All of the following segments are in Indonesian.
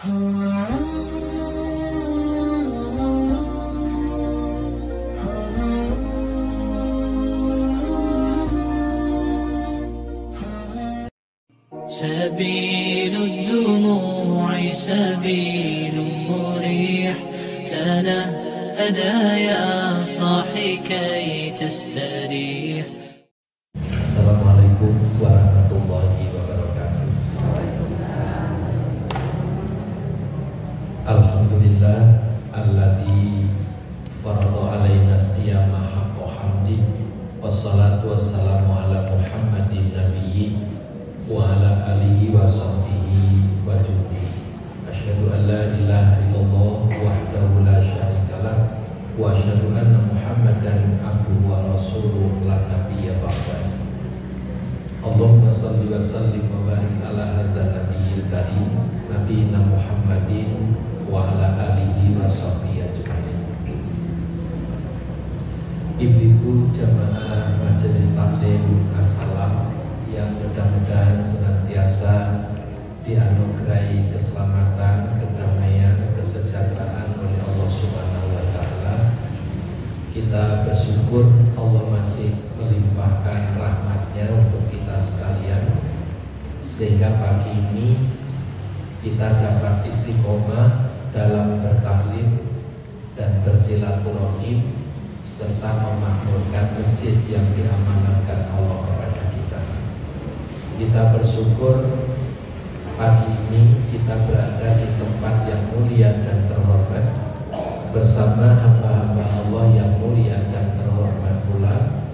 سبيل الدموع سبيل مريح، تنهدى يا صاحي كي تستريح. السلام عليكم ورحمة الله وبركاته. Alhamdulillah alladzi farada alaina siyama haqqa hamdi, wassalatu wassalamu ala Muhammadin nabiyyi wa ala alihi wa sahbihi wa jundi. Asyhadu an la ilaha illallah wahdahu la syarikalah wa asyhadu anna Muhammadan abduhu wa rasuluhu la nabiyya ba'dahu. Allahumma shalli wa sallim wa barik ala hadzal nabiyil karim nabiyina Muhammadin wa ala alihi wa sahbihi ajmain. Ibu-ibu jamaah majelis taklim assalam yang mudah-mudahan senantiasa dianugerahi keselamatan, kedamaian, kesejahteraan oleh Allah Subhanahu wa taala. Kita bersyukur Allah masih melimpahkan rahmatnya untuk kita sekalian, sehingga pagi ini kita dapat istiqomah dalam bertaklim dan bersilaturahim serta memakmurkan masjid yang diamanatkan Allah kepada kita. Kita bersyukur pagi ini kita berada di tempat yang mulia dan terhormat bersama hamba-hamba Allah yang mulia dan terhormat pula.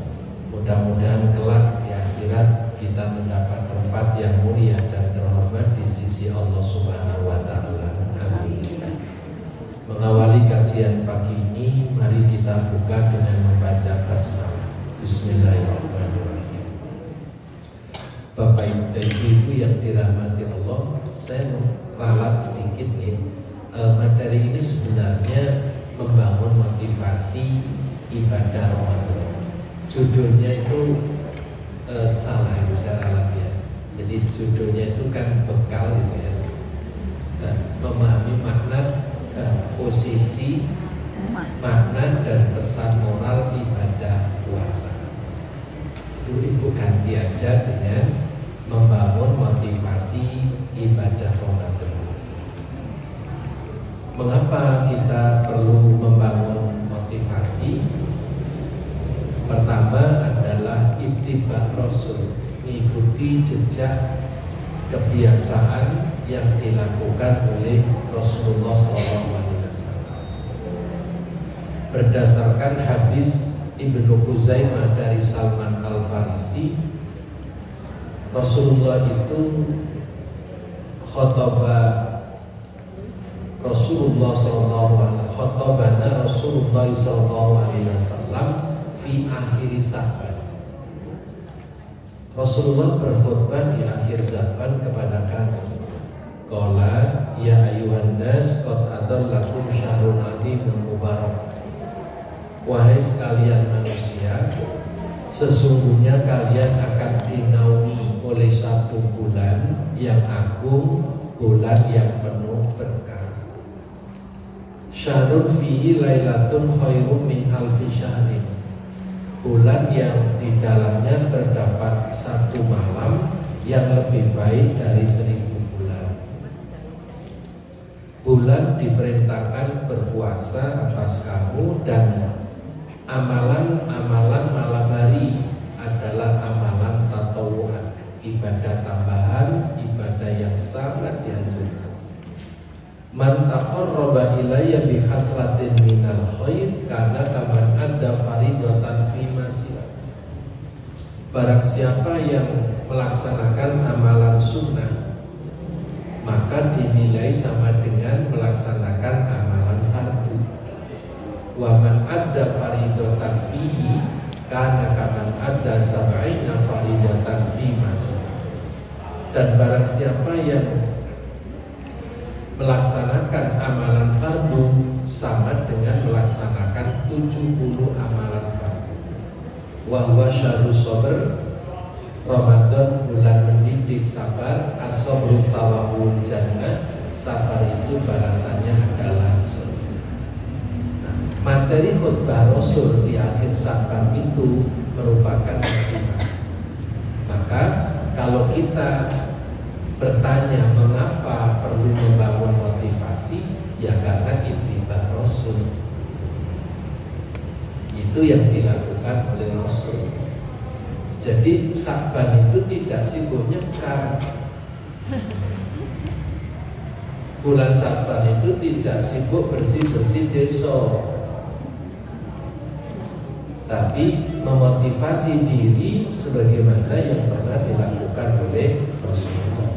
Mudah-mudahan kelak di akhirat kita mendapat tempat yang mulia dan terhormat di sisi Allah Subhanahu wa taala. Amin. Mengawali kajian pagi ini, mari kita buka dengan membaca basmalah. Bismillahirrahmanirrahim. Bapak Ibu yang dirahmati Allah, saya mau ralat sedikit nih. Materi ini sebenarnya membangun motivasi ibadah Ramadan. Judulnya itu salah yang saya ralat ya. Jadi judulnya itu kan bekal gitu ya. Memahami makna, posisi, makna dan pesan moral ibadah puasa. Itu Ibu ganti aja dengan membangun motivasi ibadah Ramadan. Mengapa kita perlu membangun motivasi? Pertama adalah ittiba Rasul, mengikuti jejak kebiasaan yang dilakukan oleh Rasulullah SAW. Berdasarkan hadis Ibnu Khuzaimah dari Salman Al-Farisi, Rasulullah itu Rasulullah SAW fi akhir Sa'ban. Rasulullah berkhutbah di akhir Sa'ban kepada kami. Qala ya ayuhan nas qad adallakum syahrun azimun mubarak. Wahai sekalian manusia, sesungguhnya kalian akan dinaungi oleh satu bulan yang agung, bulan yang penuh berkah. Syahrun fihi lailatun khairum min alfi syahrin. Bulan yang di dalamnya terdapat satu malam yang lebih baik dari 1000 bulan. Bulan diperintahkan berpuasa atas kamu, dan amalan-amalan malam hari adalah amalan tatawu'an, ibadah tambahan, ibadah yang sangat dianjurkan. Man taqarraba ilayya bi haslatin minal khair kana kaman adda faridatan fi masila. Barang siapa yang melaksanakan amalan sunnah, maka dinilai sama dengan melaksanakan amalan fardu. Wa man adda faridatan fihi kana kaman adda sab'ina faridatan fi masila. Dan barang siapa yang melaksanakan amalan fardu sama dengan melaksanakan 70 amalan fardu. Wa huwa syahrus sabr, Ramadan bulan mendidik sabar, as-sabru thawabul jannah, sabar itu itu balasannya adalah surga. Nah, materi khutbah Rasul di akhir Sa'ban itu merupakan motivasi. Maka kalau kita bertanya mengapa perlu membangun motivasi, ya karena ittiba Rasul. Itu yang dilakukan oleh Rasul. Jadi Sa'ban itu tidak sibuk nyekar. Bulan Sa'ban itu tidak sibuk bersih-bersih desa, tapi memotivasi diri sebagaimana yang pernah dilakukan oleh Rasulullah.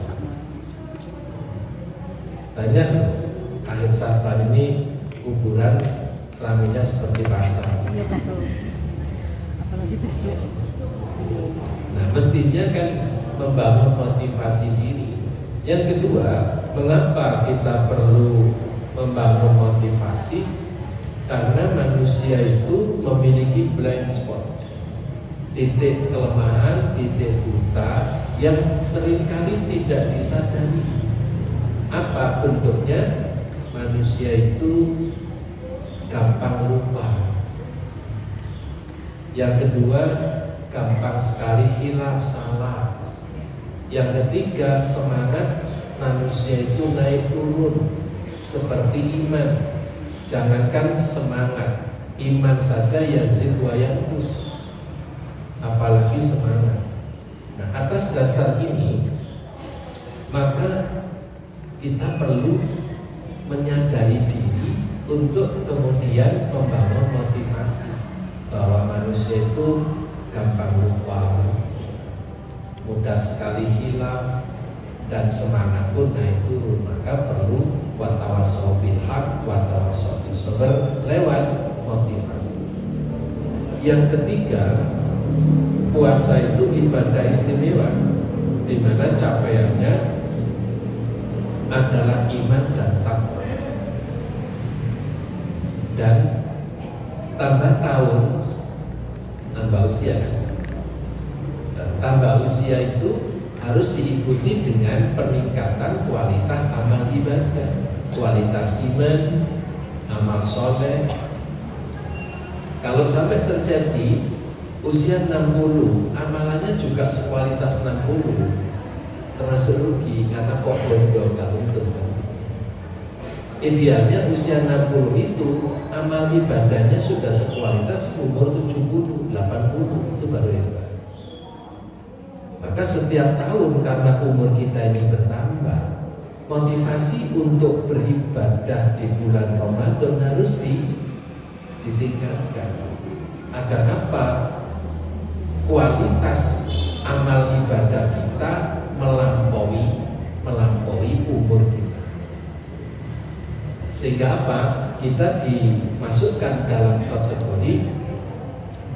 Banyak akhir Sa'ban ini kuburan kelaminnya seperti pasar. Iya betul. Apalagi besok. Nah, mestinya kan membangun motivasi diri. Yang kedua, mengapa kita perlu membangun motivasi? Karena manusia itu memiliki blind spot, titik kelemahan, titik buta yang seringkali tidak disadari. Apa bentuknya? Manusia itu gampang lupa. Yang kedua, gampang sekali hilaf salah. Yang ketiga, semangat manusia itu naik turun seperti iman. Jangankan semangat, iman saja yazid wa yanqus, apalagi semangat. Nah, atas dasar ini maka kita perlu menyadari diri untuk kemudian membangun motivasi bahwa manusia itu gampang lupa, mudah sekali hilaf, dan semangat pun naik turun. Maka perlu watawasau bil haq watawasau bis sabr lewat motivasi. Yang ketiga, puasa itu ibadah istimewa di mana capaiannya adalah iman dan takwa. Dan tambah tahun, tambah usia kan? Dan tambah usia itu harus diikuti dengan peningkatan kualitas amal ibadah, kualitas iman, amal soleh. Kalau sampai terjadi usia 60, amalannya juga sekualitas 60, termasuk rugi karena kok bodoh gak untung. Idealnya usia 60 itu amal ibadahnya sudah sekualitas umur 70, 80, itu baru yang baik. Maka setiap tahun karena umur kita ini bertambah, motivasi untuk beribadah di bulan Ramadan harus ditingkatkan. Agar apa? Kualitas amal ibadah kita melampaui umur kita. Sehingga apa? Kita dimasukkan dalam kategori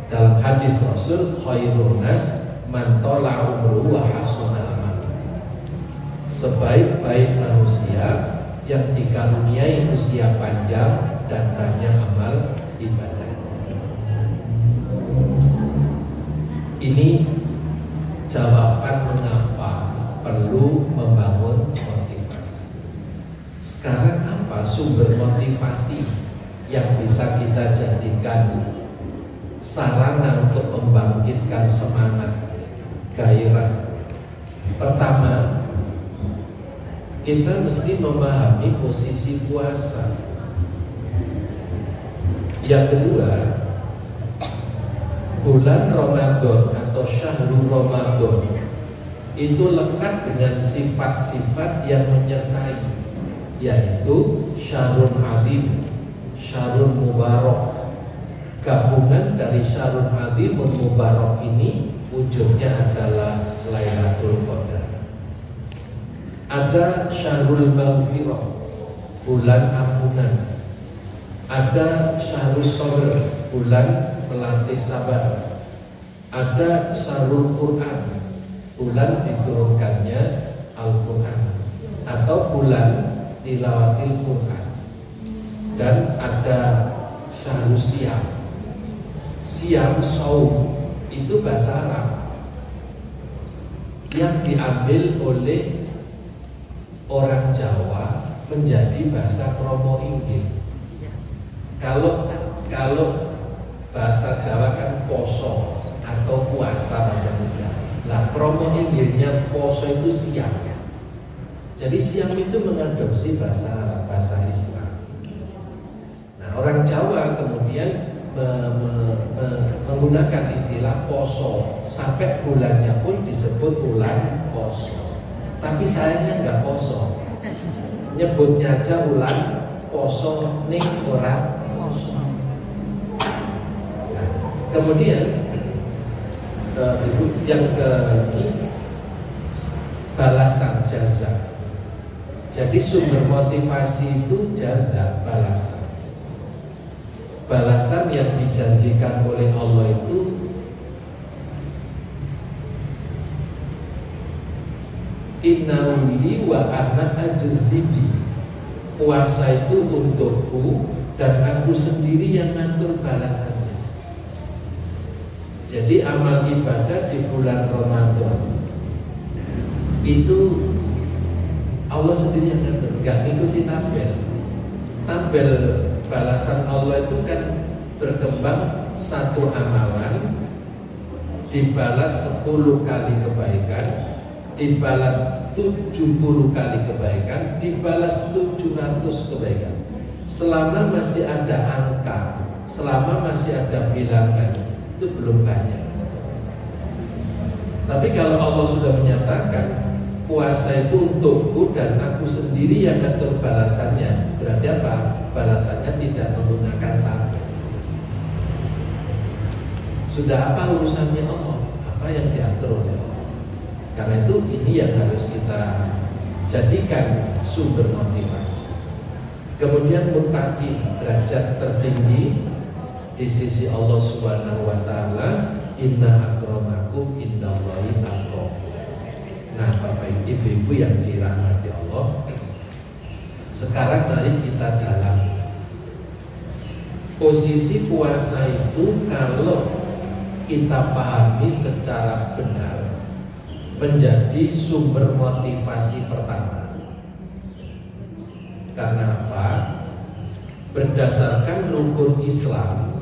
dalam hadis Rasul khairun nas man tola umruhu wa hasuna amal. Sebaik-baik manusia yang dikaruniai usia panjang dan banyak amal ibadah. Ini jawaban mengapa perlu membangun motivasi. Sekarang apa sumber motivasi yang bisa kita jadikan sarana untuk membangkitkan semangat, gairah? Pertama, kita mesti memahami posisi puasa. Yang kedua, bulan Ramadan atau syahrul Ramadan itu lekat dengan sifat-sifat yang menyertai, yaitu syahrul azim, syahrul mubarak. Gabungan dari syahrul azim dan mubarak ini wujudnya adalah Lailatul Qadar. Ada syahrul maghfirah, bulan ampunan. Ada syahrul sabr, bulan melatih sabar. Ada syahrul Quran, bulan diturunkannya Al-Quran atau bulan tilawatil Quran. Dan ada syahrul siam. Siam saum itu bahasa Arab yang diambil oleh orang Jawa menjadi bahasa kromo inggil. Kalau bahasa Jawa kan poso atau puasa bahasa Indonesia. Nah, kromo inggilnya poso itu siang. Jadi siang itu mengadopsi bahasa Islam. Nah, orang Jawa kemudian menggunakan istilah poso sampai bulannya pun disebut bulan poso. Tapi sayangnya nggak poso, nyebutnya aja bulan poso ning ora poso. Nah, kemudian yang balasan jaza. Jadi sumber motivasi itu jaza, balasan. Balasan yang dijanjikan oleh Allah itu innauli wa ana ajzibi. Puasa itu untukku dan aku sendiri yang ngatur balasannya. Jadi amal ibadah di bulan Ramadan itu Allah sendiri yang ngatur, gak ngikuti tabel. Tabel balasan Allah itu kan berkembang satu amalan dibalas 10 kali kebaikan, dibalas 70 kali kebaikan, dibalas 700 kebaikan. Selama masih ada angka, selama masih ada bilangan, itu belum banyak. Tapi kalau Allah sudah menyatakan puasa itu untukku dan aku sendiri yang ngatur balasannya, berarti apa? Balasannya tidak menggunakan tabel. Sudah apa urusannya Allah? Apa yang diatur oleh Allah? Karena itu ini yang harus kita jadikan sumber motivasi. Kemudian muttaqin, derajat tertinggi di sisi Allah Subhanahu wa taala, inna akramakum indallahi atqakum. Nah, Bapak Ibu yang dirahmati Allah, sekarang mari kita dalami posisi puasa itu. Kalau kita pahami secara benar, menjadi sumber motivasi pertama. Karena apa? Berdasarkan rukun Islam,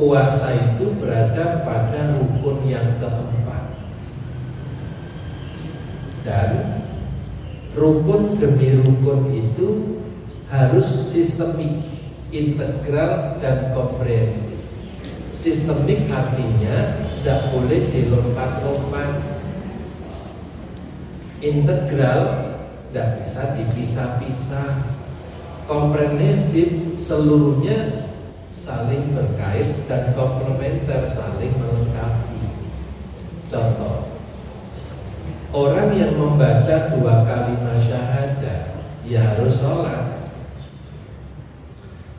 puasa itu berada pada rukun yang keempat. Dan rukun demi rukun itu harus sistemik, integral, dan komprehensif. Sistemik artinya tidak boleh dilompat-lompat. Integral tidak bisa dipisah-pisah. Komprehensif seluruhnya saling berkait dan komplementer, saling melengkapi. Contoh, orang yang membaca 2 kalimat syahadat, ya harus sholat.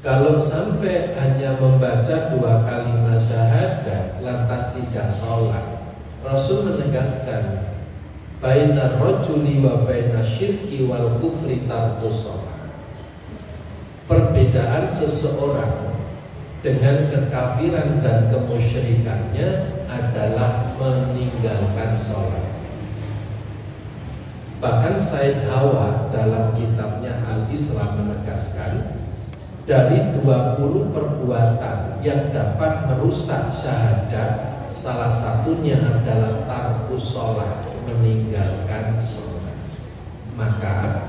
Kalau sampai hanya membaca 2 kalimat syahadat lantas tidak sholat, Rasul menegaskan baina rajuli wa baina syirki wal kufri tarkus sholat. Perbedaan seseorang dengan kekafiran dan kemusyrikannya adalah meninggalkan sholat. Bahkan Said Hawa dalam kitabnya Al-Islam menegaskan, dari 20 perbuatan yang dapat merusak syahadat, salah satunya adalah tarkus sholat, meninggalkan sholat. Maka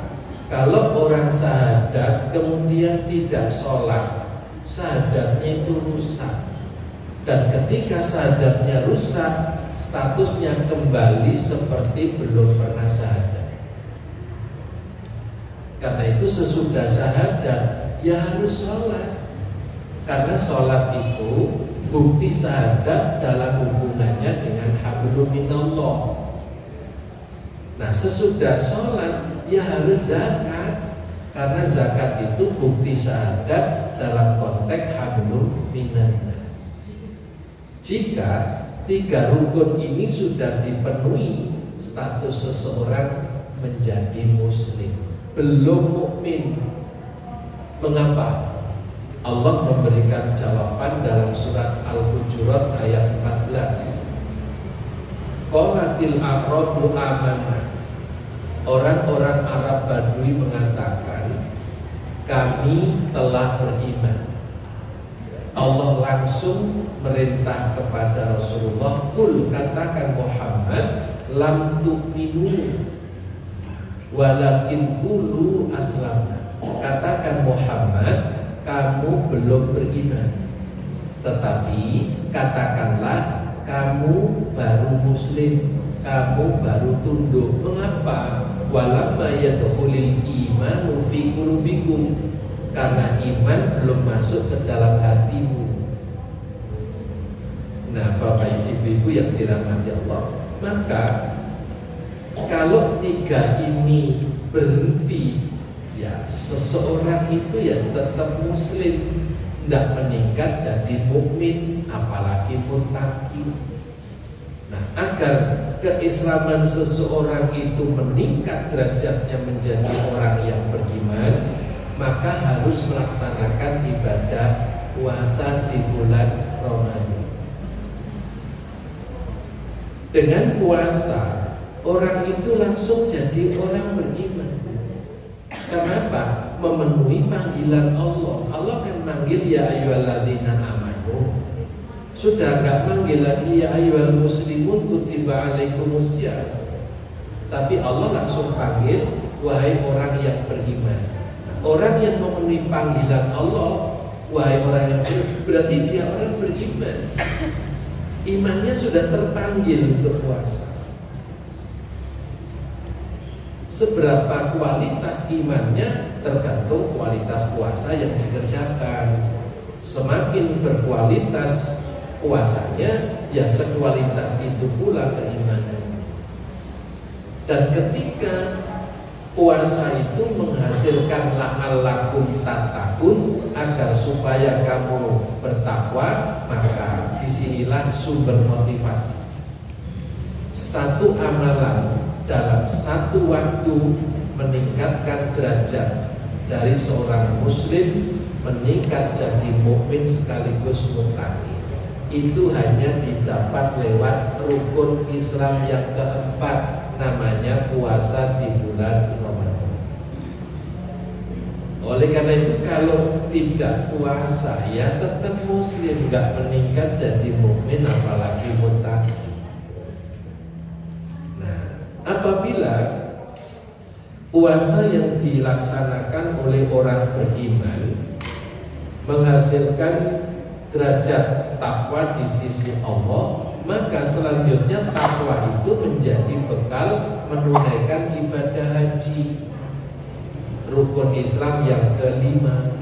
kalau orang syahadat kemudian tidak sholat, syahadatnya itu rusak. Dan ketika syahadatnya rusak, statusnya kembali seperti belum pernah syahadat. Karena itu sesudah syahadat ya harus sholat. Karena sholat itu bukti syahadat dalam hubungannya dengan hablum minallah. Nah, sesudah sholat ya harus zakat. Karena zakat itu bukti syahadat dalam konteks hablum minannas. Jika 3 rukun ini sudah dipenuhi, status seseorang menjadi muslim, belum mukmin. Mengapa? Allah memberikan jawaban dalam surat Al-Hujurat ayat 14. Qalatil a'rabu amanna. orang-orang Arab Badui mengatakan, kami telah beriman. Allah langsung merintah kepada Rasulullah, "Qul," katakan Muhammad, "lam tu'minu walakin qulu aslamna." Katakan Muhammad, kamu belum beriman, tetapi katakanlah kamu baru muslim, kamu baru tunduk. Mengapa? Walamma yadkhulul imanu fi qulubikum, karena iman belum masuk ke dalam hatimu. Nah, Bapak Ibu yang dirahmati Allah, maka kalau tiga ini berhenti, ya seseorang itu ya tetap muslim, tidak meningkat jadi mukmin, apalagi muttaqi. Nah, agar keislaman seseorang itu meningkat derajatnya menjadi orang yang beriman, maka harus melaksanakan ibadah puasa di bulan Ramadan. Dengan puasa, orang itu langsung jadi orang beriman. Kenapa? Memenuhi panggilan Allah. Allah kan manggil ya ayyuhalladzina amanu. Sudah enggak manggil lagi ya ayyuhal muslimun kutiba alaikumusiyam. Tapi Allah langsung panggil wahai orang yang beriman. Orang yang memenuhi panggilan Allah, wahai orang yang beriman, berarti dia orang beriman. Imannya sudah terpanggil untuk puasa. Seberapa kualitas imannya tergantung kualitas puasa yang dikerjakan. Semakin berkualitas puasanya, ya sekualitas itu pula keimanan. Dan ketika puasa itu menghasilkan la'allakum tattaqun, agar supaya kamu bertakwa, maka disinilah sumber motivasi. Satu amalan dalam satu waktu meningkatkan derajat dari seorang muslim meningkat jadi mukmin sekaligus muttaqi. Itu hanya didapat lewat rukun Islam yang keempat, namanya puasa di bulan Ramadan. Oleh karena itu kalau tidak puasa ya tetap muslim, nggak meningkat jadi mukmin apalagi muttaqi. Nah, apabila puasa yang dilaksanakan oleh orang beriman menghasilkan derajat takwa di sisi Allah, maka selanjutnya takwa itu menjadi bekal menunaikan ibadah haji, rukun Islam yang kelima.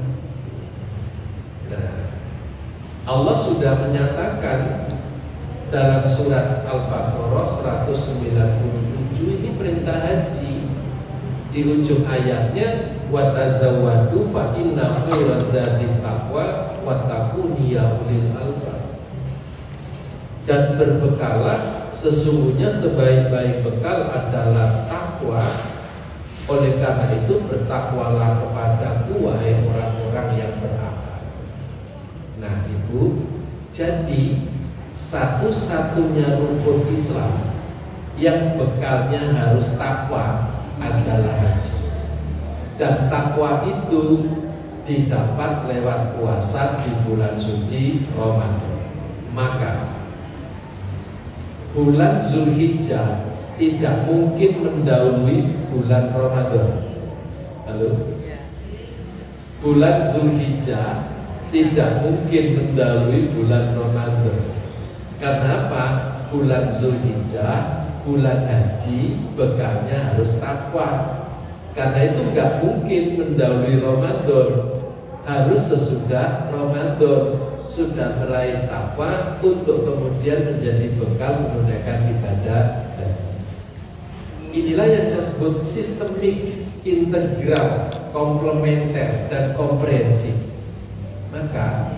Nah, Allah sudah menyatakan dalam surat Al-Baqarah 197, ini perintah haji. Di ujung ayatnya, wa tazawwadu fa inna khairaz zadi taqwa wattaquni ya ulil albab. Dan berbekalah, sesungguhnya sebaik-baik bekal adalah takwa. Oleh karena itu bertakwalah kepadaku wahai orang-orang yang berakal. Nah, Ibu, jadi satu-satunya rukun Islam yang bekalnya harus takwa adalah haji. Dan takwa itu didapat lewat puasa di bulan suci Ramadan. Maka bulan Zulhijjah tidak mungkin mendahului bulan Ramadan. Halo? Bulan Zulhijjah tidak mungkin mendahului bulan Ramadan. Karena apa? Bulan Zulhijjah, bulan haji, bekalnya harus takwa. Karena itu nggak mungkin mendahului Ramadan, harus sesudah Ramadan sudah meraih takwa untuk kemudian menjadi bekal menunaikan ibadah. Inilah yang saya sebut sistemik, integral, komplementer, dan komprehensif. Maka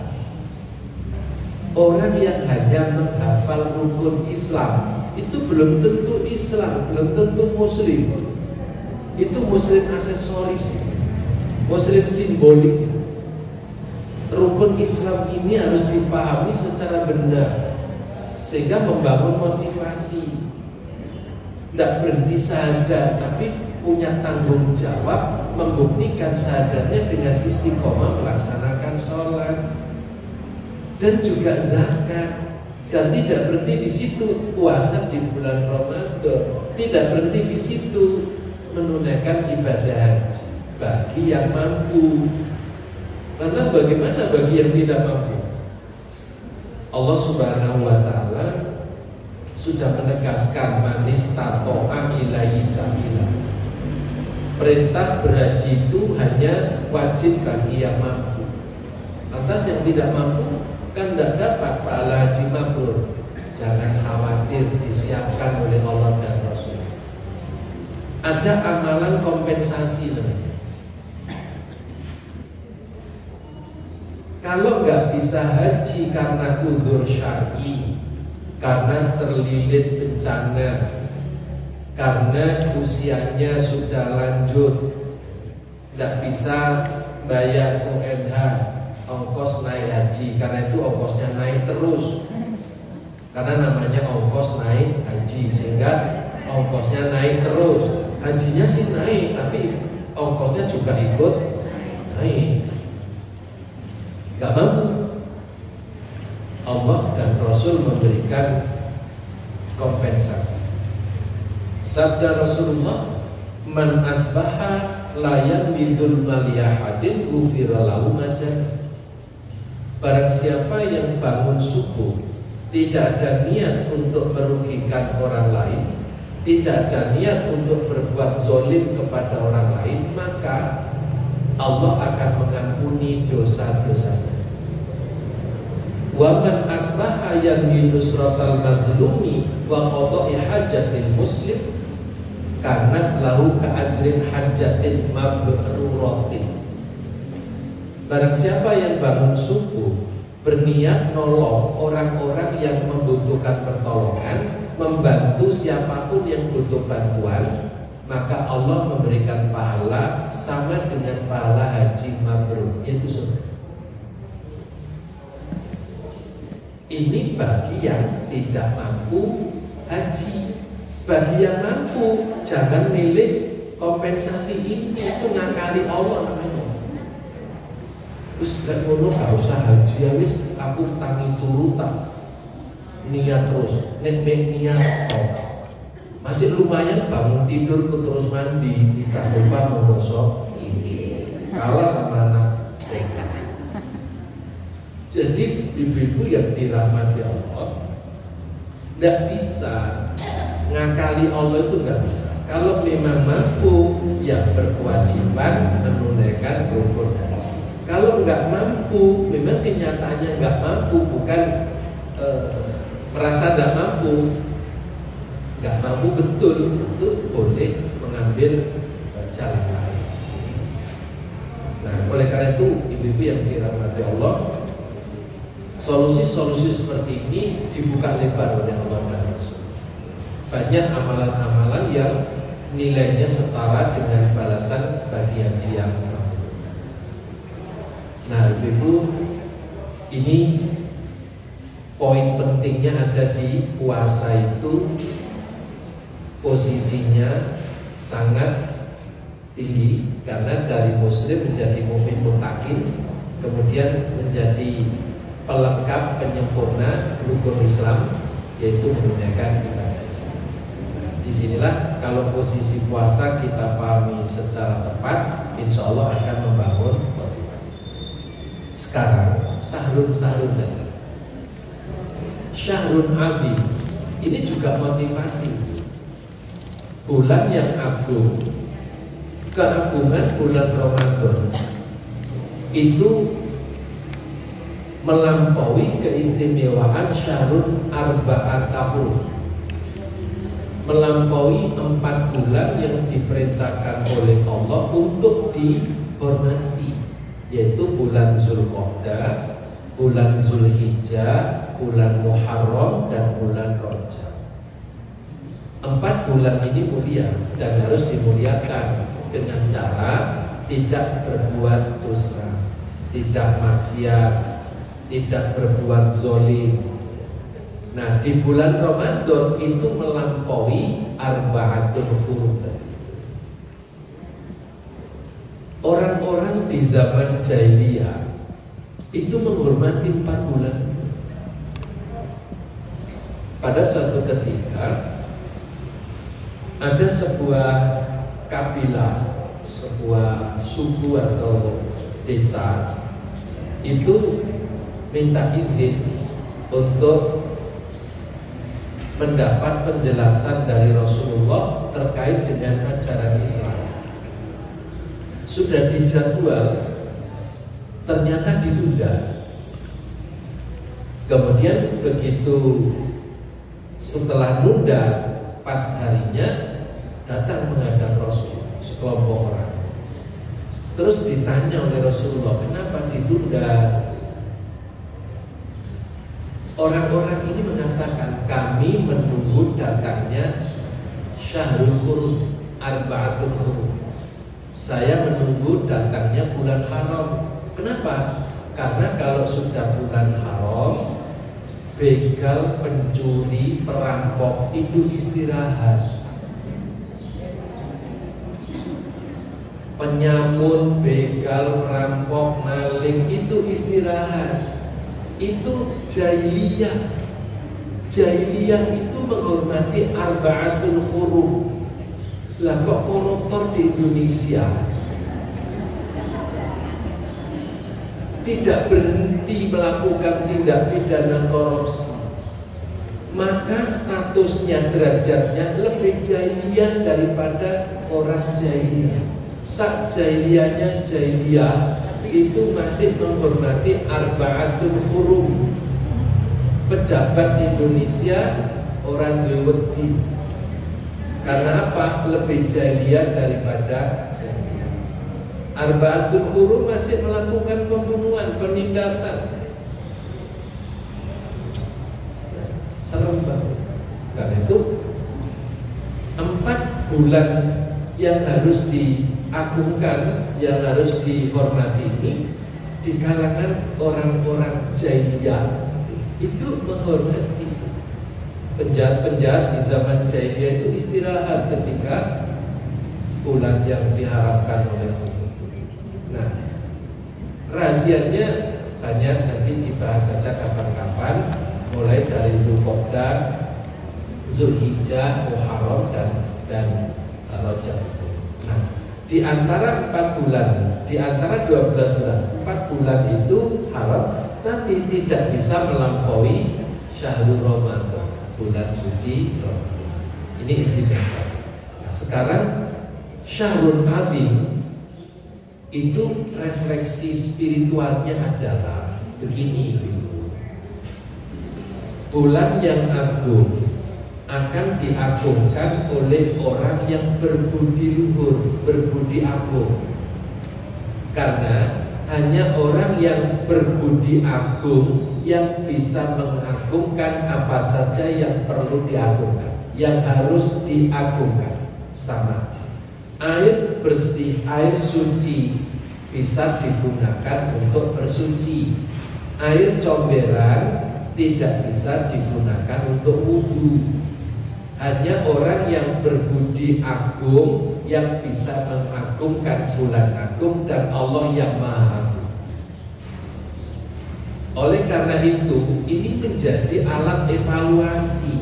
orang yang hanya menghafal rukun Islam itu belum tentu Islam, belum tentu Muslim. Itu Muslim aksesoris, Muslim simbolik. Rukun Islam ini harus dipahami secara benar sehingga membangun motivasi. Tidak berhenti sadar, tapi punya tanggung jawab membuktikan syahadatnya dengan istiqomah melaksanakan sholat dan juga zakat. Dan tidak berhenti di situ, puasa di bulan Ramadan. Tidak berhenti di situ, menunaikan ibadah haji bagi yang mampu. Lantas bagaimana bagi yang tidak mampu? Allah Subhanahu wa Ta'ala sudah menegaskan manis tato'a ilaihi sabila. Perintah berhaji itu hanya wajib bagi yang mampu. Lantas yang tidak mampu kan tidak dapat pahala haji mabrur. Jangan khawatir, disiapkan oleh Allah dan Rasul. Ada amalan kompensasi namanya. Kalau nggak bisa haji karena udzur syar'i, karena terlilit bencana, karena usianya sudah lanjut, tidak bisa bayar UNH, ongkos naik haji, karena itu ongkosnya naik terus, karena namanya ongkos naik haji, sehingga ongkosnya naik terus. Hajinya sih naik, tapi ongkosnya juga ikut naik. Gak mampu. Allah dan Rasul memberikan kompensasi. Sabda Rasulullah, man asbaha layan bidul maliyahadin ghufira lahu majah. Barang siapa yang bangun subuh tidak ada niat untuk merugikan orang lain, tidak ada niat untuk berbuat zalim kepada orang lain, maka Allah akan mengampuni dosa-dosanya. Wa man asbaha yanwi nusratal mazlumi wa qada'i hajatil muslim karena lahu ka'ajrin hajatin mabruratin. Barang siapa yang bangun subuh berniat nolong orang-orang yang membutuhkan pertolongan, membantu siapapun yang butuh bantuan, maka Allah memberikan pahala sama dengan pahala haji mabrur, yaitu surga. Ini bagi yang tidak mampu haji. Bagi yang mampu, jangan milik kompensasi ini, itu ngakali Allah namanya. Terus gak ngono gak usah haji ya wis, aku tangi turu tak niat terus, nek niat masih lumayan bangun tidur ku terus mandi, tidak lupa menggosok ini. Kalah sama anak TK. Jadi ibu-ibu yang dirahmati Allah, tidak bisa ngakali Allah, itu nggak bisa. Kalau memang mampu, ya berkewajiban menunaikan rukun haji. Kalau nggak mampu, memang kenyataannya nggak mampu, bukan merasa nggak mampu. Nggak mampu betul, itu boleh mengambil jalan lain. Nah, oleh karena itu ibu-ibu yang dirahmati Allah, solusi-solusi seperti ini dibuka lebar oleh Allah dan Rasul. Banyak amalan-amalan yang nilainya setara dengan balasan bagi haji yang mampu. Nah, ibu-ibu, ini poin pentingnya ada di puasa itu. Posisinya sangat tinggi karena dari muslim menjadi mukmin muttaqin, kemudian menjadi pelengkap penyempurna rukun Islam, yaitu menunaikan ibadah. Disinilah kalau posisi puasa kita pahami secara tepat, insya Allah akan membangun motivasi. Sekarang Syahrul tadi, Syahrul Azim, ini juga motivasi. Bulan yang agung, keagungan bulan Ramadan itu melampaui keistimewaan Syahrul Arba'at Tahun, melampaui 4 bulan yang diperintahkan oleh Allah untuk dihormati, yaitu bulan Zulqa'dah, bulan Zulhijjah, bulan Muharram, dan bulan Rajab. 4 bulan ini mulia dan harus dimuliakan dengan cara tidak berbuat dosa, tidak maksiat, tidak berbuat zalim. Nah, di bulan Ramadan itu melampaui arba'atul hurum. orang-orang di zaman jahiliyah itu menghormati 4 bulan. Pada suatu ketika ada sebuah kabilah, sebuah suku atau desa itu minta izin untuk mendapat penjelasan dari Rasulullah terkait dengan ajaran Islam. Sudah dijadwal, ternyata ditunda. Kemudian begitu setelah nunda, pas harinya datang menghadap Rasul sekelompok orang. Terus ditanya oleh Rasulullah, kenapa ditunda? Orang-orang ini mengatakan, kami menunggu datangnya Syahrul Hurum, Arba'atul Hurum. Saya menunggu datangnya bulan haram. Kenapa? Karena kalau sudah bulan haram, begal, pencuri, perampok itu istirahat. Penyamun, begal, perampok, maling itu istirahat. Itu jahiliyah. Jahiliyah itu menghormati Arba'atul Hurum. Lah kok koruptor di Indonesia tidak berhenti melakukan tindak pidana korupsi, maka statusnya, derajatnya lebih jahiliyah daripada orang jahiliyah. Sak jahiliyahnya jahiliyah itu masih menghormati Arba'atul Hurum. Pejabat Indonesia orang Dewedi. Karena apa? Lebih jahiliyah daripada jahiliyah. Arba'atul Hurum masih melakukan pembunuhan, penindasan. Serem banget. Karena itu 4 bulan yang harus diagungkan, yang harus dihormati ini di kalangan orang-orang jahiliyah itu menghormati. Penjahat-penjahat di zaman jahiliyah itu istirahat ketika bulan yang diharapkan oleh Allah. Nah, rahasianya banyak, nanti dibahas saja kapan-kapan, mulai dari Dzulqa'dah, Zulhijjah, Muharram dan Rajab. Nah, di antara 4 bulan, di antara 12 bulan, 4 bulan itu haram, tapi tidak bisa melampaui Syahrul Ramadan, bulan suci Ramadan. Ini istimewa. Nah, sekarang Syahrul Azim itu refleksi spiritualnya adalah begini. Bulan yang agung akan diagungkan oleh orang yang berbudi luhur, berbudi agung. Karena hanya orang yang berbudi agung yang bisa mengagungkan apa saja yang perlu diagungkan, yang harus diagungkan. Sama air bersih, air suci bisa digunakan untuk bersuci. Air comberan tidak bisa digunakan untuk wudhu. Hanya orang yang berbudi agung yang bisa mengagungkan bulan agung dan Allah yang Maha Agung. Oleh karena itu, ini menjadi alat evaluasi.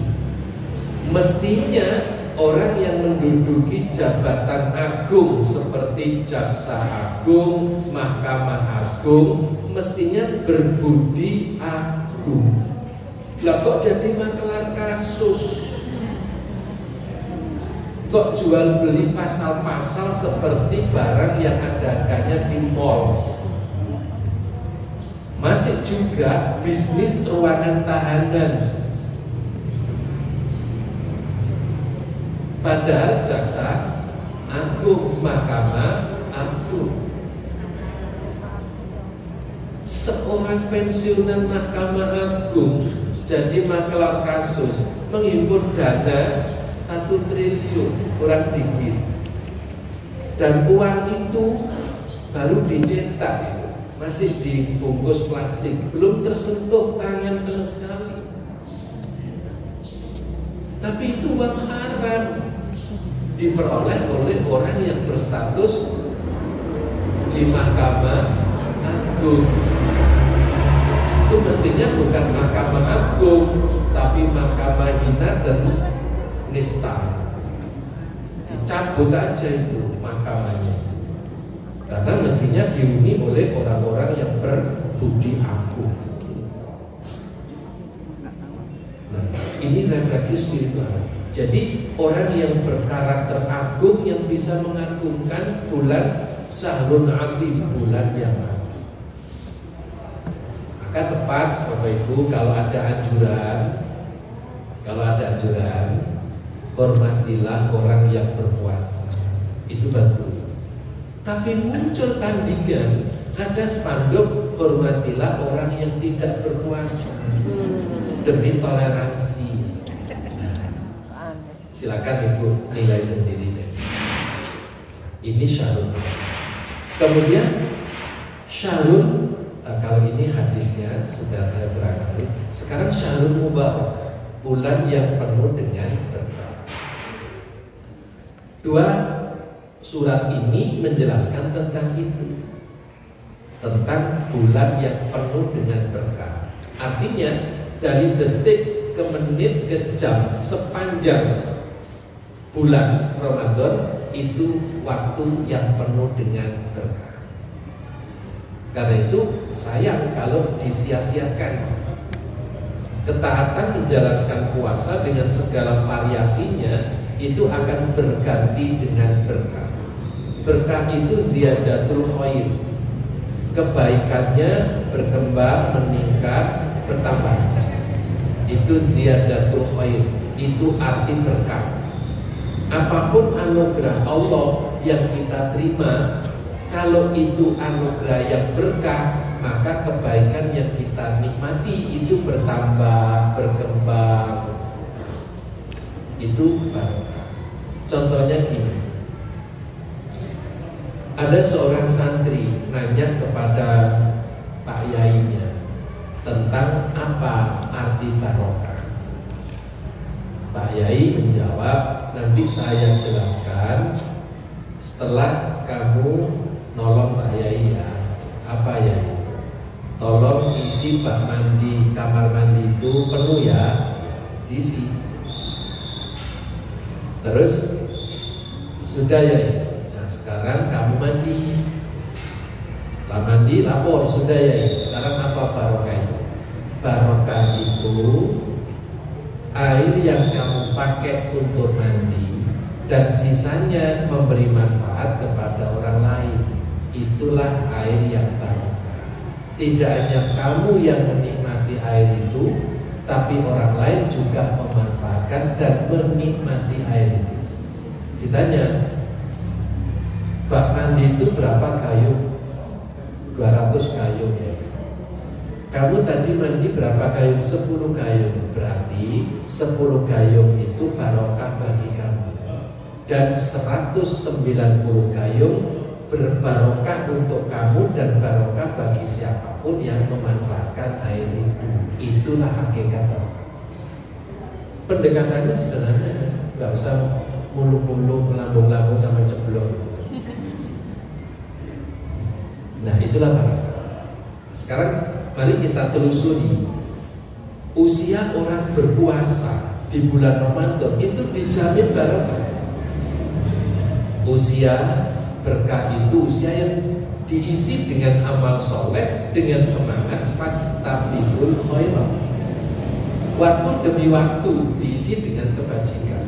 Mestinya orang yang menduduki jabatan agung seperti Jaksa Agung, Mahkamah Agung, mestinya berbudi agung. Lah kok jadi makelar kasus? Kok jual beli pasal-pasal seperti barang yang adanya di mall? Masih juga bisnis ruangan tahanan. Padahal Jaksa Agung, Mahkamah Agung, seorang pensiunan Mahkamah Agung jadi makelar kasus, menghimpun dana 1 triliun, kurang dikit. Dan uang itu baru dicetak, masih dibungkus plastik, belum tersentuh tangan sama sekali. Tapi itu uang haram, diperoleh oleh orang yang berstatus di Mahkamah Agung. Itu mestinya bukan Mahkamah Agung, tapi Mahkamah Hina dan Nista. Cabut aja itu mahkamahnya, karena mestinya dihuni oleh orang-orang yang berbudi agung. Nah, ini refleksi spiritual. Jadi orang yang berkarakter agung yang bisa mengagungkan bulan Syahrul Azim, bulan yang agung. Maka tepat Bapak Ibu kalau ada anjuran, hormatilah orang yang berpuasa. Itu bagus. Tapi muncul tandingan, ada spanduk hormatilah orang yang tidak berpuasa demi toleransi. Silakan Ibu nilai sendiri deh. Ini Syahrul. Kemudian Syahrul, kalau ini hadisnya sudah terangkan. Sekarang Syahrul Mubarak, bulan yang penuh dengan berkah. Dua surat ini menjelaskan tentang itu, tentang bulan yang penuh dengan berkah. Artinya dari detik ke menit ke jam sepanjang bulan Ramadan itu waktu yang penuh dengan berkah. Karena itu sayang kalau disia-siakan. Ketaatan menjalankan puasa dengan segala variasinya itu akan berganti dengan berkah. Berkah itu ziyadatul khair. Kebaikannya berkembang, meningkat, bertambah. Itu ziyadatul khair. Itu arti berkah. Apapun anugerah Allah yang kita terima, kalau itu anugerah yang berkah, maka kebaikan yang kita nikmati itu bertambah, berkembang. Itu barokah. Contohnya gini, ada seorang santri nanya kepada Pak Yainya tentang apa arti barokah. Pak Yai menjawab, nanti saya jelaskan setelah kamu nolong Pak Yai ya. Apa ya itu? Tolong isi bak mandi, kamar mandi itu penuh ya, diisi. Terus sudah ya. Nah sekarang kamu mandi. Setelah mandi lapor, sudah ya. Sekarang apa barokah itu? Barokah itu air yang kamu pakai untuk mandi dan sisanya memberi manfaat kepada orang lain. Itulah air yang barokah. Tidak hanya kamu yang menikmati air itu, tapi orang lain juga memanfaatkan dan menikmati air itu. Ditanya, bak mandi itu berapa gayung? 200 gayung ya. Kamu tadi mandi berapa gayung? 10 gayung. Berarti 10 gayung itu barokah bagi kamu. Dan 190 gayung berbarokah untuk kamu dan barokah bagi siapapun yang memanfaatkan air itu. Itulah hakikat barokah. Pendekatannya sederhana, nggak usah muluk-muluk, melambung-lambung sampai ceblok. Nah itulah barokah. Sekarang mari kita telusuri usia orang berpuasa di bulan Ramadan itu dijamin barokah. Usia berkah itu usia yang diisi dengan amal soleh, dengan semangat fastabiqul khairat. Waktu demi waktu diisi dengan kebajikan.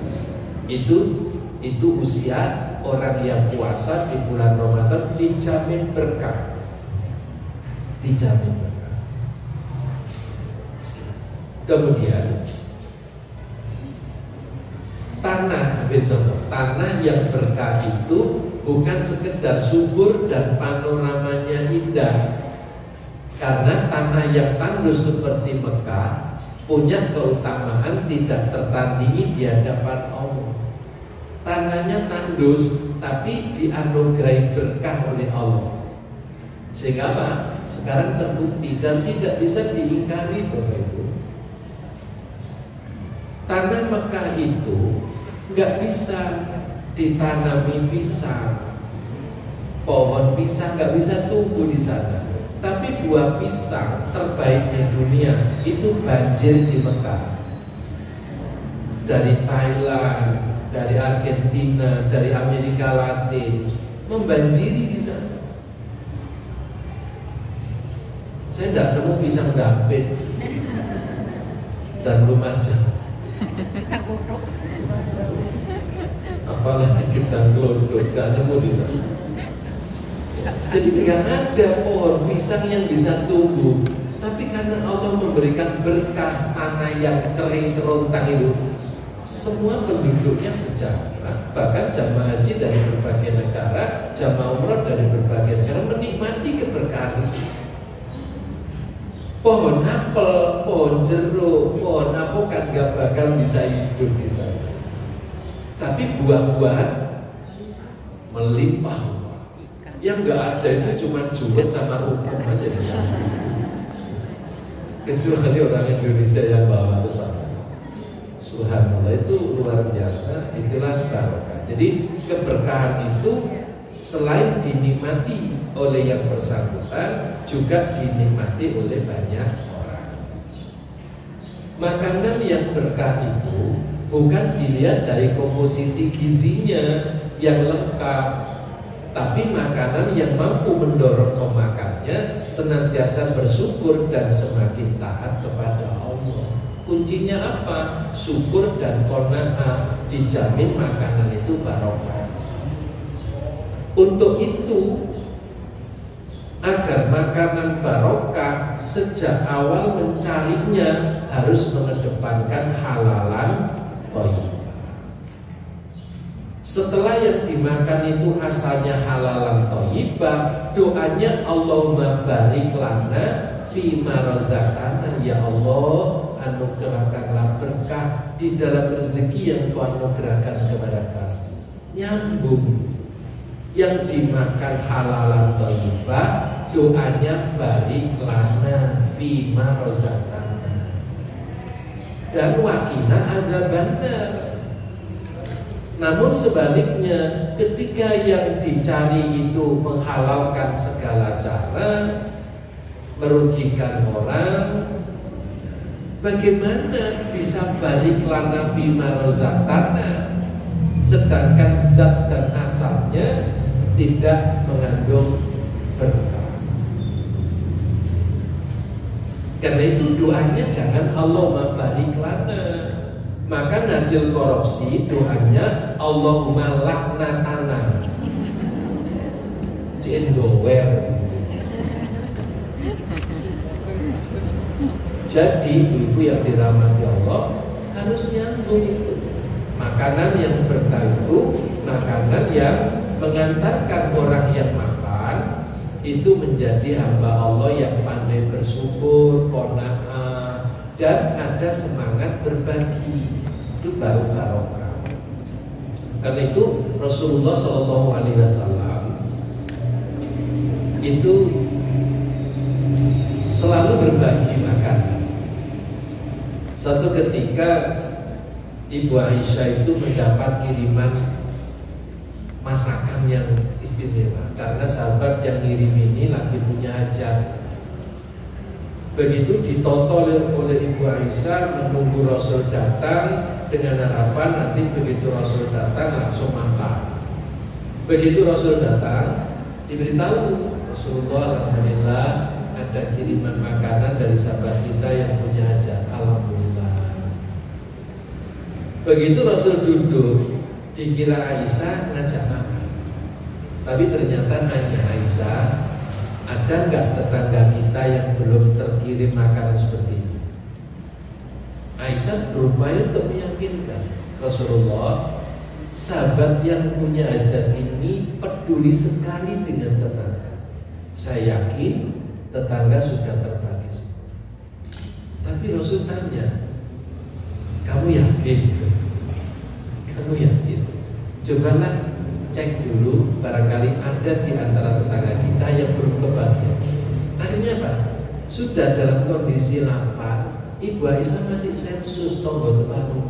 Itu usia orang yang puasa di bulan Ramadan dijamin berkah. Dijamin berkah. Kemudian tanah, ambil contoh, tanah yang berkah itu bukan sekedar subur dan panoramanya indah. Karena tanah yang tandus seperti Mekah punya keutamaan tidak tertandingi di hadapan Allah. Tanahnya tandus tapi dianugerahi berkah oleh Allah. Sehingga apa? Sekarang terbukti dan tidak bisa diingkari Bapak Ibu. Tanah Mekah itu nggak bisa ditanami pisang. pohon pisang nggak bisa tumbuh di sana. Tapi buah pisang terbaik di dunia itu banjir di Mekah. Dari Thailand, dari Argentina, dari Amerika Latin, membanjiri di sana. Saya tidak nemu pisang dampit dan Lumajang. Pisang kodok. Apalagi kita kelodok, tidak nemu di sana. Jadi tidak ada pohon pisang yang bisa tumbuh. Tapi karena Allah memberikan berkah tanah yang kering kerontang itu, semua penduduknya sejahtera. Bahkan jamaah haji dari berbagai negara, jamaah umrah dari berbagai negara menikmati keberkahan itu. Pohon apel, pohon jeruk, pohon apokat gak bakal bisa hidup di sana. Tapi buah-buahan melimpah. Yang gak ada itu cuma jumet sama rumput aja di sana. Kecuali orang Indonesia yang bawa ke sana. Subhanallah, itu luar biasa. Itulah barokah. Jadi keberkahan itu selain dinikmati oleh yang bersangkutan, juga dinikmati oleh banyak orang. Makanan yang berkah itu bukan dilihat dari komposisi gizinya yang lengkap, tapi makanan yang mampu mendorong pemakannya senantiasa bersyukur dan semakin taat kepada Allah. Kuncinya apa? Syukur dan qanaah, dijamin makanan itu barokah. Untuk itu, agar makanan barokah, sejak awal mencarinya harus mengedepankan halalan thayyibah. Setelah yang dimakan itu asalnya halalan thayyibah, doanya Allahumma barik lana fima razaqtana, ya Allah, anugerahkanlah berkah di dalam rezeki yang Kau anugerahkan kepada kami. Nyambung. Yang dimakan halalan thayyibah, doanya barik lana fima razaqtana, dan wakina adzabannar. Namun sebaliknya, ketika yang dicari itu menghalalkan segala cara, merugikan orang, bagaimana bisa barik lana fima razaqtana, sedangkan zat dan asalnya tidak mengandung berkah. Karena itu doanya jangan Allahumma barik lana. Maka hasil korupsi doanya Allahumma laknatana. Cendower. Jadi ibu yang dirahmati Allah harus nyambung itu. Makanan yang berkah itu makanan yang mengantarkan orang yang makan itu menjadi hamba Allah yang pandai bersyukur, qanaah, dan ada semangat berbagi. Itu baru barokah. Karena itu Rasulullah SAW itu selalu berbagi makanan. Satu ketika Ibu Aisyah itu mendapat kiriman masakan yang istimewa karena sahabat yang ngirim ini lagi punya hajat. Begitu ditotol oleh Ibu Aisyah menunggu Rasul datang dengan harapan nanti begitu Rasul datang langsung makan. Begitu Rasul datang diberitahu Rasulullah, alhamdulillah ada kiriman makanan dari sahabat kita yang punya hajat. Alhamdulillah. Begitu Rasul duduk, dikira Aisyah ngajak makan, tapi ternyata nanya Aisyah, ada nggak tetangga kita yang belum terkirim makanan seperti ini? Aisyah berupaya untuk meyakinkan Rasulullah, sahabat yang punya hajat ini peduli sekali dengan tetangga. Saya yakin tetangga sudah terbagi. Tapi Rasul tanya, kamu yakin? Kamu yakin? Cobalah cek dulu, barangkali ada di antara tetangga kita yang belum kebagian. Akhirnya Pak, sudah dalam kondisi lapar, Ibu Aisyah masih sensus tonggo teparu.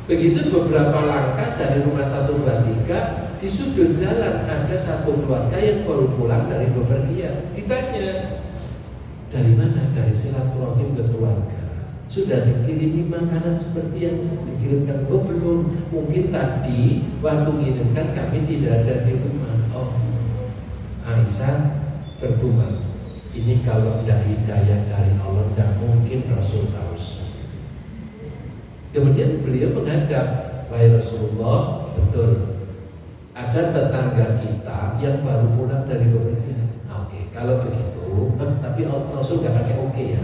Begitu beberapa langkah dari rumah 1, 2, 3, di sudut jalan ada satu keluarga yang baru pulang dari bepergian. Ditanya, dari mana? Dari silaturahim ke keluarga. Sudah dikirimi makanan seperti yang dikirimkan? Oh belum, mungkin tadi waktu ngirimkan kami tidak ada di rumah. Oh, Aisyah bergumam, ini kalau tidak hidayah dari Allah tidak mungkin Rasul tahu. Kemudian beliau menghadap, wahai Rasulullah, betul ada tetangga kita yang baru pulang dari bepergian. Oke, kalau begitu, tapi Rasul gak pakai oke ya.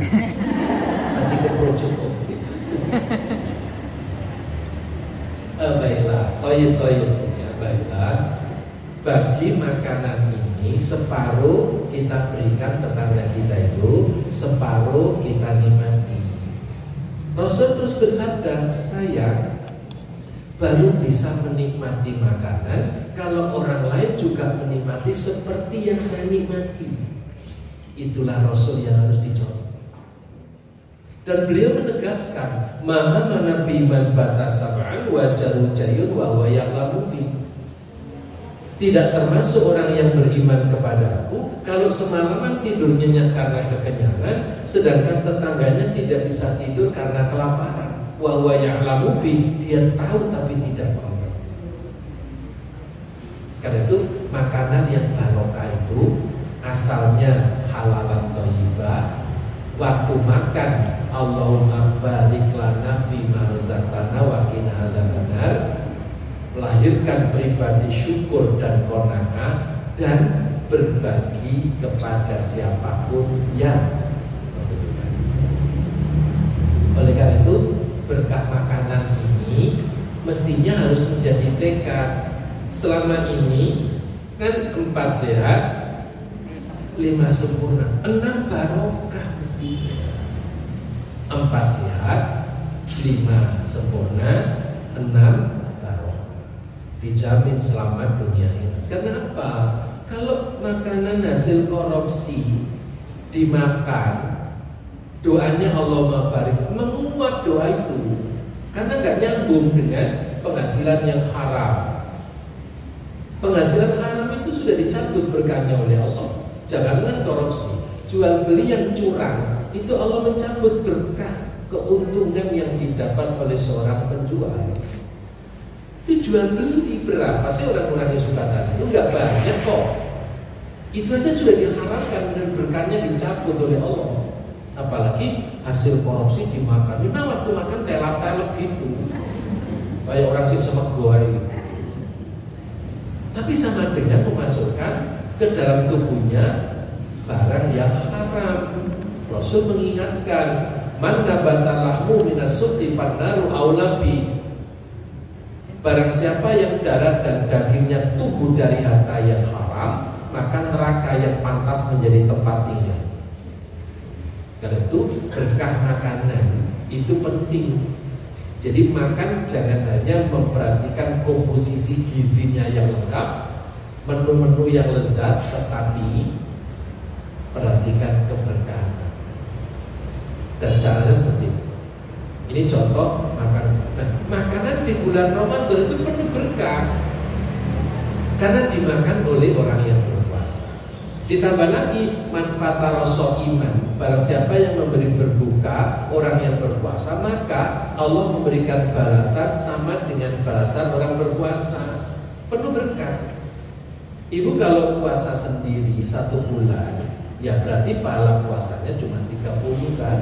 Nanti ke project oke. Baiklah, toyib ya, baiklah. Bagi makanan ini separuh kita berikan tetangga kita itu, separuh kita nikmati. Rasul terus bersabda, saya baru bisa menikmati makanan kalau orang lain juga menikmati seperti yang saya nikmati. Itulah Rasul yang harus dicontoh. Dan beliau menegaskan, "Maha mana biman batasab'an wa jarujayun wa waya'lamu bi." Tidak termasuk orang yang beriman kepadaku kalau semalaman tidur nyenyak karena kekenyangan, sedangkan tetangganya tidak bisa tidur karena kelaparan. Wa huwa ya'lamu bi, dia tahu tapi tidak mau. Karena itu makanan yang barokah itu asalnya halalan thayyibah. Waktu makan, Allahumma barik lana fima razaqtana wa qina adzabannar. Melahirkan pribadi syukur dan qanaah dan berbagi kepada siapapun yang membutuhkan. Oleh karena itu, berkah makanan ini mestinya harus menjadi tekad. Selama ini kan 4 sehat, 5 sempurna, 6 barokah mestinya. 4 sehat, 5 sempurna, 6 dijamin selamat dunia ini. Kenapa? Kalau makanan hasil korupsi dimakan, doanya Allahumma barik, menguat doa itu karena nggak nyambung dengan penghasilan yang haram. Penghasilan haram itu sudah dicabut berkahnya oleh Allah. Jangankan korupsi, jual beli yang curang itu Allah mencabut berkah keuntungan yang didapat oleh seorang penjual. Itu jual beli berapa sih orang-orang yang suka tadi? Itu nggak banyak kok. Itu aja sudah diharapkan dan berkahnya dicabut oleh Allah. Apalagi hasil korupsi dimakan. Memang waktu makan telap-telap gitu, kayak orang sih sama gua gitu. Tapi sama dengan memasukkan ke dalam tubuhnya barang yang haram. Rasul mengingatkan, man nabatalahmu minas sukti fannaru aulabi. Barang siapa yang darah dan dagingnya tumbuh dari harta yang haram, maka neraka yang pantas menjadi tempat tinggal. Karena itu berkah makanan itu penting. Jadi makan jangan hanya memperhatikan komposisi gizinya yang lengkap, menu-menu yang lezat, tetapi perhatikan keberkahan. Dan caranya seperti ini. Ini contoh makan. Nah, makanan di bulan Ramadan itu penuh berkah karena dimakan oleh orang yang berpuasa. Ditambah lagi manfaat rasa iman. Barang siapa yang memberi berbuka orang yang berpuasa, maka Allah memberikan balasan sama dengan balasan orang berpuasa. Penuh berkah. Ibu kalau puasa sendiri 1 bulan, ya berarti pahala puasanya cuma 30 kan.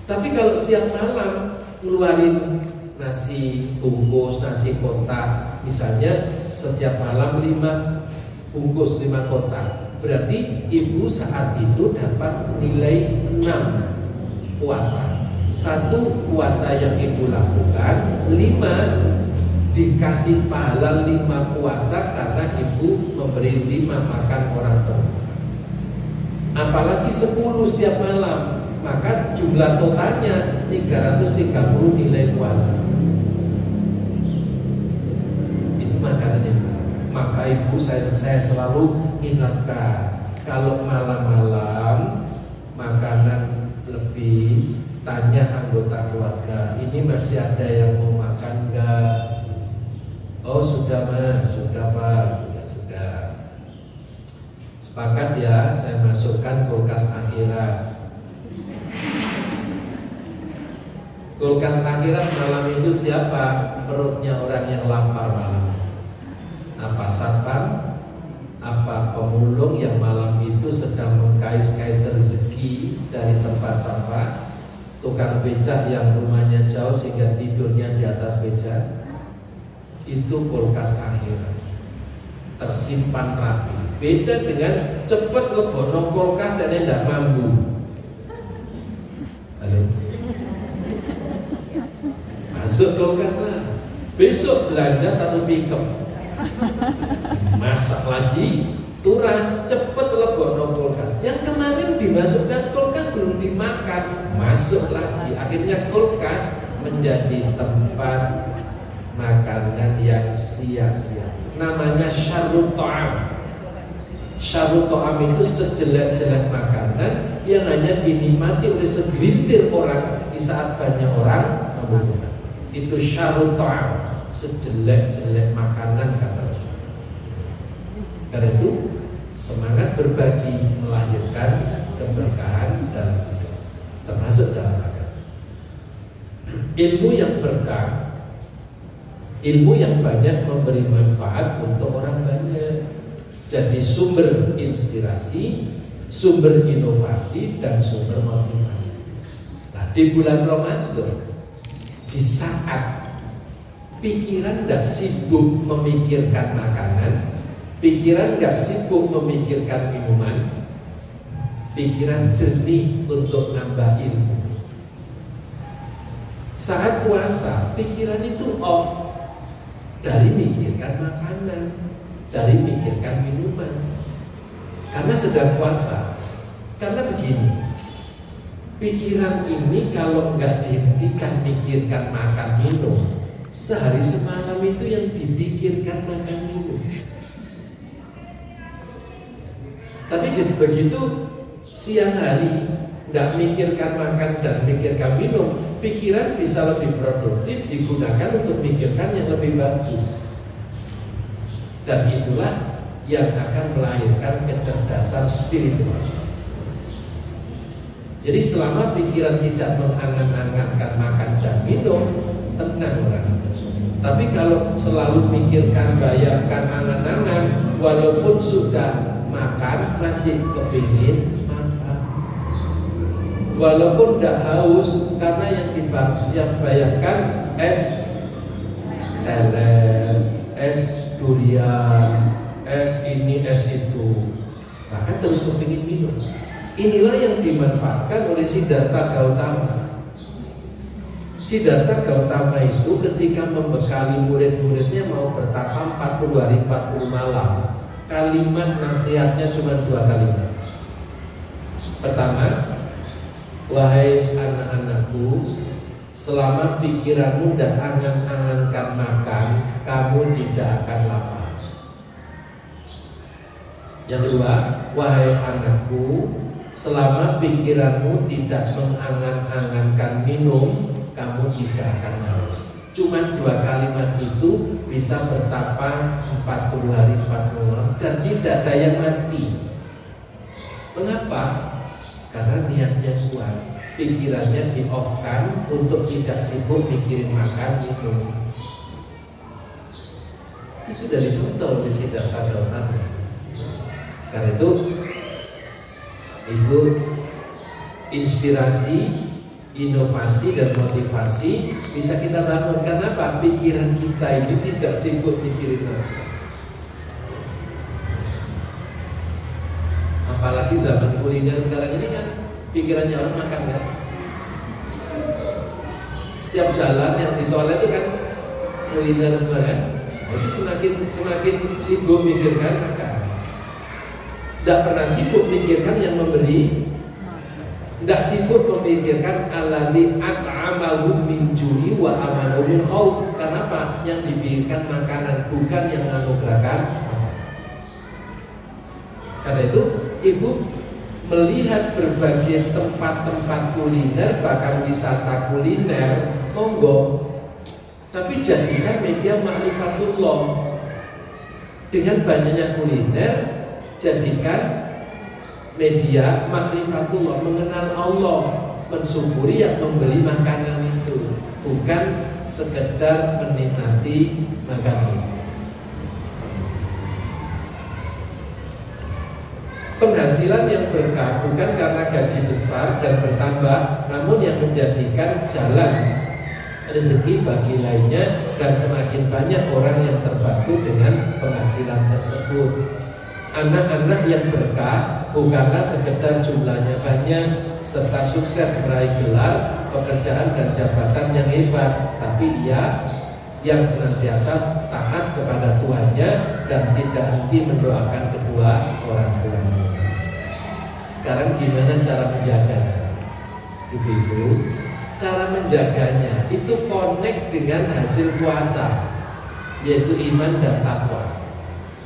Tapi kalau setiap malam ngeluarin nasi bungkus, nasi kotak, misalnya setiap malam 5 bungkus, 5 kotak, berarti ibu saat itu dapat nilai 6 puasa. 1 puasa yang ibu lakukan, 5 dikasih pahala 5 puasa karena ibu memberi 5 makan orang berbuka. Apalagi 10 setiap malam, maka jumlah totalnya 330 nilai puasa. Itu makanannya. Maka ibu saya selalu ingatkan, kalau malam-malam makanan lebih, tanya anggota keluarga, ini masih ada yang mau makan? Oh sudah Mas, sudah Pak, sudah. Sepakat ya, saya masukkan kulkas akhirat. Kulkas akhirat malam itu siapa? Perutnya orang yang lapar malam. Apa satpam? Apa pemulung yang malam itu sedang mengkais-kais rezeki dari tempat sampah? Tukang becak yang rumahnya jauh sehingga tidurnya di atas becak? Itu kulkas akhirat, tersimpan rapi. Beda dengan cepet lebono kulkas jadi tidak mampu. Halo, masuk kulkas lah. Besok belanja 1 pickup, masak lagi, turun cepet lebono kulkas. Yang kemarin dimasukkan kulkas belum dimakan, masuk lagi. Akhirnya kulkas menjadi tempat makanan yang sia-sia. Namanya syarrut ta'am. Syarrut ta'am itu sejelek-jelek makanan yang hanya dinikmati oleh segelintir orang di saat banyak orang membutuhkan. Itu syarrut ta'am, sejelek-jelek makanan kata Rasul. Karena itu semangat berbagi melahirkan keberkahan dan termasuk dalam agama. Ilmu yang berkah, ilmu yang banyak memberi manfaat untuk orang banyak. Jadi sumber inspirasi, sumber inovasi, dan sumber motivasi. Nah, di bulan Ramadan, di saat pikiran tidak sibuk memikirkan makanan, pikiran tidak sibuk memikirkan minuman, pikiran jernih untuk nambah ilmu. Saat puasa, pikiran itu off dari mikirkan makanan, dari mikirkan minuman, karena sedang puasa. Karena begini, pikiran ini kalau nggak dihentikan mikirkan makan minum, sehari semalam itu yang dipikirkan makan minum. Tapi begitu siang hari nggak mikirkan makan dan mikirkan minum, pikiran bisa lebih produktif digunakan untuk mikirkan yang lebih bagus. Dan itulah yang akan melahirkan kecerdasan spiritual. Jadi selama pikiran tidak mengangan-angankan makan dan minum, tenang orang. Tapi kalau selalu mikirkan, bayangkan, angan-angan, walaupun sudah makan masih kepingin makan. Walaupun tidak haus, karena yang bayangkan es teler, es durian, es ini, es itu, bahkan terus kepingin minum. Inilah yang dimanfaatkan oleh Siddhartha Gautama. Siddhartha Gautama itu ketika membekali murid-muridnya mau bertapa 40 hari 40 malam, kalimat nasihatnya cuma 2 kalimat. Pertama, wahai anak-anakku, selama pikiranmu dan angan-angankan makan, kamu tidak akan lapar. Yang kedua, wahai anakku, selama pikiranmu tidak mengangan-angankan minum, kamu tidak akan haus. Cuma 2 kalimat itu bisa bertapa 40 hari 40 malam dan tidak ada yang mati. Mengapa? Karena niatnya kuat, pikirannya di-off-kan untuk tidak sibuk mikirin makan itu. Itu sudah dicontoh oleh Siddhartha Gautama. Karena itu, Ibu, inspirasi, inovasi dan motivasi bisa kita bangun. Kenapa? Pikiran kita ini tidak sibuk mikirin makan. Apalagi zaman kuliner sekarang ini kan pikirannya orang makan kan. Setiap jalan yang di toilet itu kan kuliner semua kan. Jadi semakin sibuk mikirkan makan. Tidak pernah sibuk mikirkan yang memberi. Tidak sibuk memikirkan alladzi at'amahum min ju'i wa amanahum min khauf. Kenapa? Yang dipikirkan makanan, bukan yang menganugerahkan. Karena itu Ibu melihat berbagai tempat-tempat kuliner, bahkan wisata kuliner, monggo Tapi jadikan media ma'rifatullah. Dengan banyaknya kuliner, jadikan media ma'rifatullah, mengenal Allah, mensyukuri yang memberi makanan itu, bukan sekedar menikmati makanan. Penghasilan yang berkah bukan karena gaji besar dan bertambah, namun yang menjadikan jalan rezeki bagi lainnya, dan semakin banyak orang yang terbantu dengan penghasilan tersebut. Anak-anak yang berkah bukanlah sekedar jumlahnya banyak serta sukses meraih gelar, pekerjaan dan jabatan yang hebat, tapi ia yang senantiasa taat kepada Tuhannya dan tidak henti mendoakan kedua orang tuanya. Sekarang gimana cara menjaganya? Ibu-ibu, cara menjaganya itu connect dengan hasil puasa, yaitu iman dan takwa.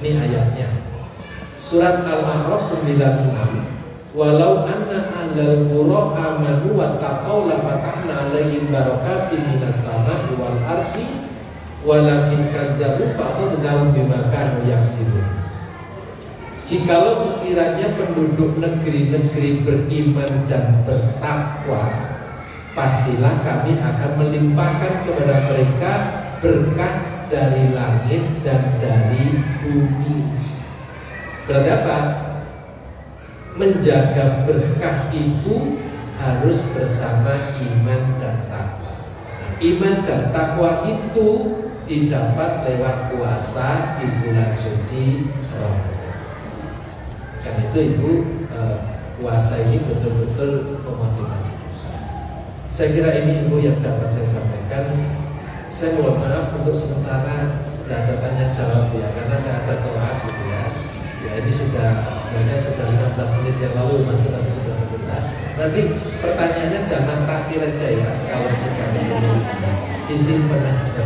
Ini ayatnya. Surat Al-A'raf 96. Walau anna ahlal qura amanu wattaqau la fatahna 'alaihim barakatin minas sama'i wal ardi walakin kazzabu fa'adnahum bima kanu yaksibun. Jikalau sekiranya penduduk negeri-negeri beriman dan bertakwa, pastilah kami akan melimpahkan kepada mereka berkah dari langit dan dari bumi. Berarti apa? Menjaga berkah itu harus bersama iman dan takwa. Nah, iman dan takwa itu didapat lewat puasa di bulan suci Ramadan. Karena itu Ibu, puasa ini betul-betul memotivasi. Saya kira ini Ibu yang dapat saya sampaikan. Saya mohon maaf untuk sementara tidak ada tanya jawab ya, karena saya ada kelas gitu ya. Ya ini sebenarnya sudah 15 menit yang lalu masih, tapi sudah sebentar. Nanti pertanyaannya jangan terakhir aja ya, kalau sudah disimpan aja.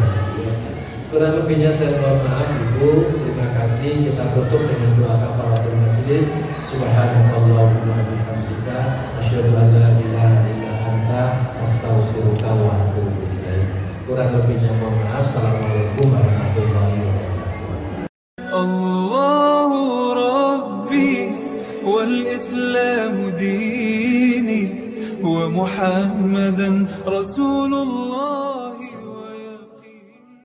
Kurang lebihnya saya mohon maaf Ibu. Terima kasih. Kita tutup dengan doa kafaratul majelis. Subhanallahumma wa bihamdika asyhadu an la ilaha illa anta astaghfiruka wa atubu ilaik. Kurang lebihnya mohon maaf. Assalamualaikum warahmatullahi wabarakatuh. Allahu Rabbi wal Islam dini wa Muhammadan Rasulullah.